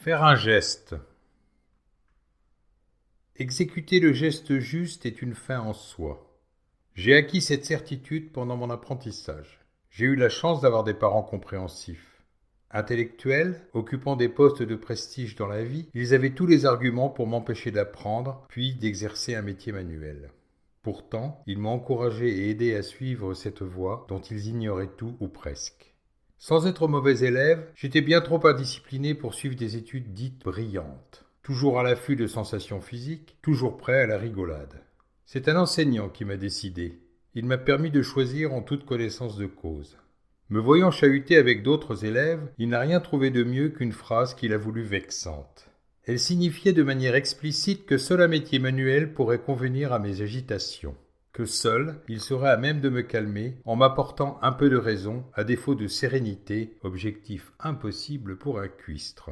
Faire un geste. Exécuter le geste juste est une fin en soi. J'ai acquis cette certitude pendant mon apprentissage. J'ai eu la chance d'avoir des parents compréhensifs. Intellectuels, occupant des postes de prestige dans la vie, ils avaient tous les arguments pour m'empêcher d'apprendre, puis d'exercer un métier manuel. Pourtant, ils m'ont encouragé et aidé à suivre cette voie dont ils ignoraient tout ou presque. Sans être mauvais élève, j'étais bien trop indiscipliné pour suivre des études dites brillantes. Toujours à l'affût de sensations physiques, toujours prêt à la rigolade. C'est un enseignant qui m'a décidé. Il m'a permis de choisir en toute connaissance de cause. Me voyant chahuter avec d'autres élèves, il n'a rien trouvé de mieux qu'une phrase qu'il a voulu vexante. Elle signifiait de manière explicite que seul un métier manuel pourrait convenir à mes agitations. Que seul, il serait à même de me calmer en m'apportant un peu de raison, à défaut de sérénité, objectif impossible pour un cuistre.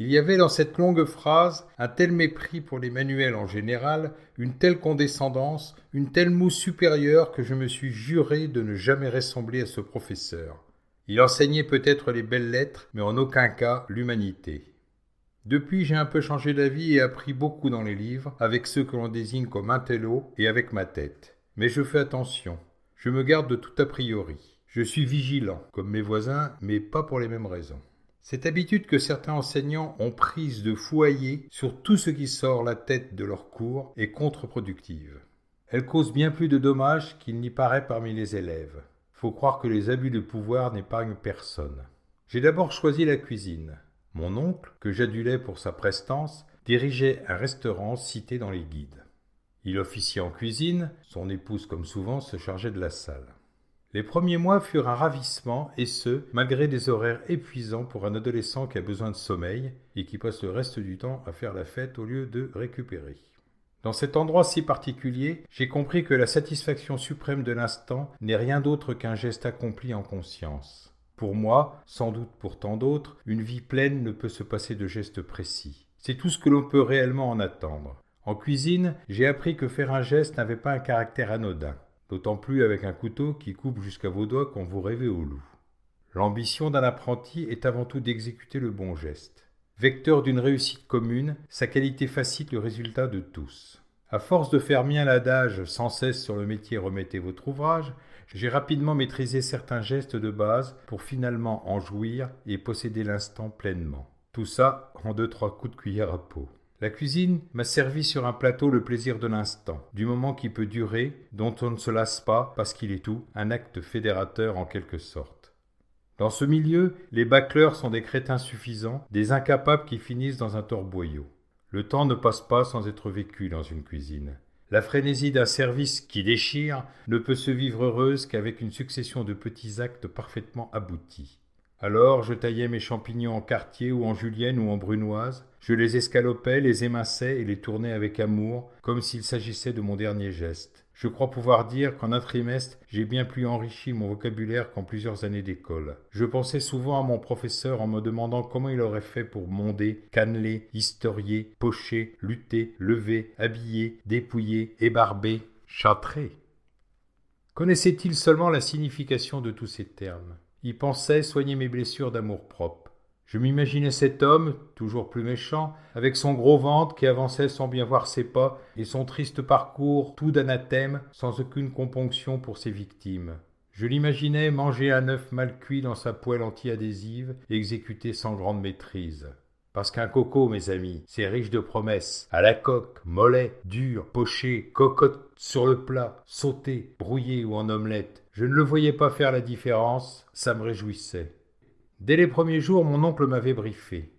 Il y avait dans cette longue phrase un tel mépris pour les manuels en général, une telle condescendance, une telle moue supérieure que je me suis juré de ne jamais ressembler à ce professeur. Il enseignait peut-être les belles lettres, mais en aucun cas l'humanité. Depuis, j'ai un peu changé d'avis et appris beaucoup dans les livres, avec ceux que l'on désigne comme intello et avec ma tête. Mais je fais attention. Je me garde de tout a priori. Je suis vigilant, comme mes voisins, mais pas pour les mêmes raisons. Cette habitude que certains enseignants ont prise de fouailler sur tout ce qui sort la tête de leur cours est contre-productive. Elle cause bien plus de dommages qu'il n'y paraît parmi les élèves. Faut croire que les abus de pouvoir n'épargnent personne. J'ai d'abord choisi la cuisine. Mon oncle, que j'adulais pour sa prestance, dirigeait un restaurant cité dans les guides. Il officiait en cuisine, son épouse comme souvent se chargeait de la salle. Les premiers mois furent un ravissement, et ce, malgré des horaires épuisants pour un adolescent qui a besoin de sommeil et qui passe le reste du temps à faire la fête au lieu de récupérer. Dans cet endroit si particulier, j'ai compris que la satisfaction suprême de l'instant n'est rien d'autre qu'un geste accompli en conscience. Pour moi, sans doute pour tant d'autres, une vie pleine ne peut se passer de gestes précis. C'est tout ce que l'on peut réellement en attendre. En cuisine, j'ai appris que faire un geste n'avait pas un caractère anodin. D'autant plus avec un couteau qui coupe jusqu'à vos doigts quand vous rêvez au loup. L'ambition d'un apprenti est avant tout d'exécuter le bon geste. Vecteur d'une réussite commune, sa qualité facilite le résultat de tous. À force de faire mien l'adage sans cesse sur le métier remettez votre ouvrage, j'ai rapidement maîtrisé certains gestes de base pour finalement en jouir et posséder l'instant pleinement. Tout ça en 2-3 coups de cuillère à peau. La cuisine m'a servi sur un plateau le plaisir de l'instant, du moment qui peut durer, dont on ne se lasse pas parce qu'il est tout, un acte fédérateur en quelque sorte. Dans ce milieu, les bâcleurs sont des crétins suffisants, des incapables qui finissent dans un torboyau. Le temps ne passe pas sans être vécu dans une cuisine. La frénésie d'un service qui déchire ne peut se vivre heureuse qu'avec une succession de petits actes parfaitement aboutis. Alors je taillais mes champignons en quartier ou en julienne ou en brunoise, je les escalopais, les éminçais et les tournais avec amour, comme s'il s'agissait de mon dernier geste. Je crois pouvoir dire qu'en un trimestre, j'ai bien plus enrichi mon vocabulaire qu'en plusieurs années d'école. Je pensais souvent à mon professeur en me demandant comment il aurait fait pour monder, canneler, historier, pocher, lutter, lever, habiller, dépouiller, ébarber, châtrer. Connaissait-il seulement la signification de tous ces termes ? Il pensait soigner mes blessures d'amour-propre. Je m'imaginais cet homme, toujours plus méchant, avec son gros ventre qui avançait sans bien voir ses pas et son triste parcours tout d'anathème, sans aucune componction pour ses victimes. Je l'imaginais manger un œuf mal cuit dans sa poêle anti-adhésive et exécuté sans grande maîtrise. Parce qu'un coco, mes amis, c'est riche de promesses. À la coque, mollet, dur, poché, cocotte sur le plat, sauté, brouillé ou en omelette. Je ne le voyais pas faire la différence, ça me réjouissait. Dès les premiers jours, mon oncle m'avait briefé.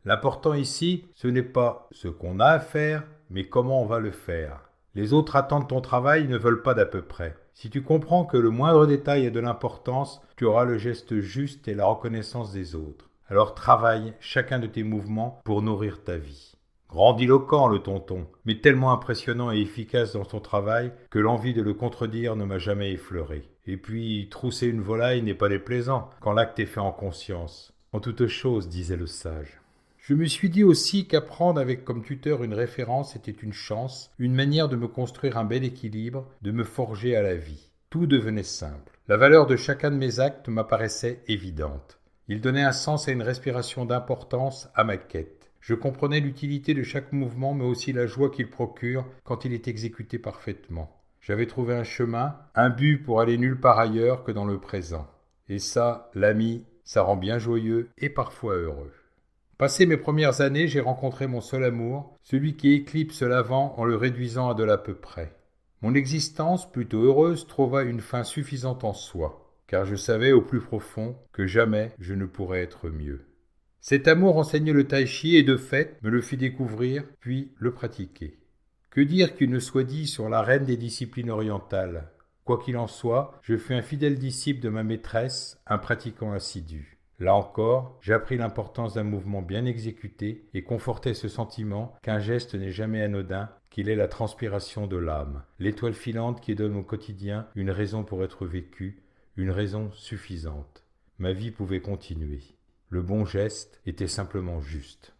L'important ici, ce n'est pas ce qu'on a à faire, mais comment on va le faire. Les autres attendent ton travail ne veulent pas d'à peu près. Si tu comprends que le moindre détail a de l'importance, tu auras le geste juste et la reconnaissance des autres. Alors travaille chacun de tes mouvements pour nourrir ta vie. Grandiloquent le tonton, mais tellement impressionnant et efficace dans son travail que l'envie de le contredire ne m'a jamais effleuré. Et puis, trousser une volaille n'est pas déplaisant quand l'acte est fait en conscience. En toute chose, disait le sage. Je me suis dit aussi qu'apprendre avec comme tuteur une référence était une chance, une manière de me construire un bel équilibre, de me forger à la vie. Tout devenait simple. La valeur de chacun de mes actes m'apparaissait évidente. Il donnait un sens à une respiration d'importance à ma quête. Je comprenais l'utilité de chaque mouvement, mais aussi la joie qu'il procure quand il est exécuté parfaitement. J'avais trouvé un chemin, un but pour aller nulle part ailleurs que dans le présent. Et ça, l'ami, ça rend bien joyeux et parfois heureux. Passé mes premières années, j'ai rencontré mon seul amour, celui qui éclipse l'avant en le réduisant à de l'à peu près. Mon existence, plutôt heureuse, trouva une fin suffisante en soi, car je savais au plus profond que jamais je ne pourrais être mieux. Cet amour enseignait le tai chi et de fait me le fit découvrir, puis le pratiquer. Que dire qu'il ne soit dit sur la reine des disciplines orientales? Quoi qu'il en soit, je fus un fidèle disciple de ma maîtresse, un pratiquant assidu. Là encore, j'appris l'importance d'un mouvement bien exécuté et confortai ce sentiment qu'un geste n'est jamais anodin, qu'il est la transpiration de l'âme, l'étoile filante qui donne au quotidien une raison pour être vécue, une raison suffisante. Ma vie pouvait continuer. Le bon geste était simplement juste.